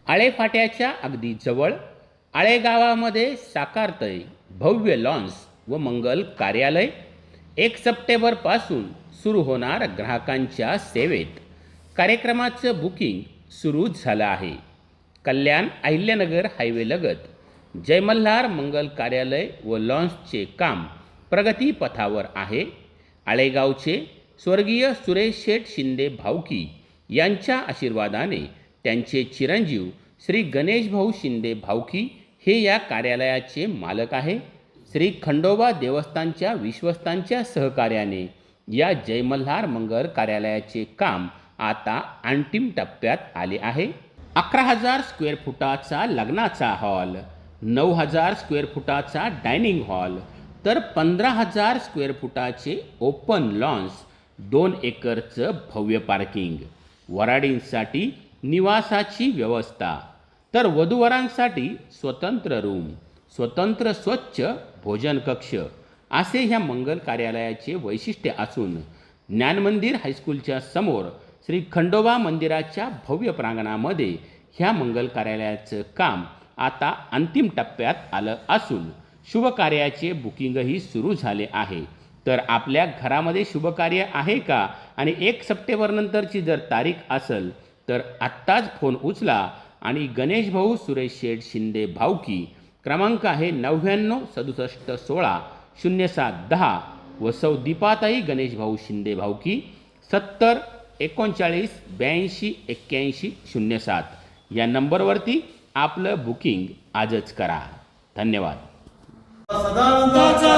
आळेफाट्याच्या अगदी जवळ आळे गावामध्ये साकारतय भव्य लॉन्स व मंगल कार्यालय। 1 सप्टेंबरपासून सुरू होणार ग्राहकांच्या सेवेत। कार्यक्रमाचं बुकिंग सुरू झालं आहे। कल्याण अहिल्यानगर हायवे लगत जय मल्हार मंगल कार्यालय व लॉन्सचे काम प्रगतीपथावर आहे। आळेगावचे स्वर्गीय सुरेश शेठ शिंदे भाऊकी यांच्या आशीर्वादाने त्यांचे चिरंजीव श्री गणेश भाऊ शिंदे भाऊकी हे या कार्यालयाचे मालक आहे। श्री खंडोबा देवस्थानच्या विश्वस्तांच्या सहकार्याने या जय मल्हार मंगल कार्यालयाचे काम आता अंतिम टप्प्यात आले आहे। 11,000 स्क्वेअर फुटाचा लग्नाचा हॉल, 9,000 स्क्वेअर फुटाचा डायनिंग हॉल, तर 15,000 स्क्वेअर फुटाचे ओपन लॉन्स, 2 एकरचं भव्य पार्किंग, वराडींसाठी निवासाची व्यवस्था, तर वधूवरांसाठी स्वतंत्र रूम, स्वतंत्र स्वच्छ भोजन कक्ष असे ह्या मंगल कार्यालयाचे वैशिष्ट्य असून ज्ञानमंदिर हायस्कूलच्या समोर श्री खंडोबा मंदिराच्या भव्य प्रांगणामध्ये ह्या मंगल कार्यालयाचं काम आता अंतिम टप्प्यात आलं असून शुभकार्याचे बुकिंगही सुरू झाले आहे। तर आपल्या घरामध्ये शुभकार्य आहे का आणि 1 सप्टेंबरनंतरची जर तारीख असेल तर आत्ताच फोन उचला आणि गणेश भाऊ सुरेश शेठ शिंदे भाऊकी क्रमांक आहे 99 67 16 07 10 व सौ दीपाताई गणेश भाऊ शिंदे भाऊकी 70 39 82 81 07 या नंबरवरती आपलं बुकिंग आजच करा। धन्यवाद। सदानंदाचा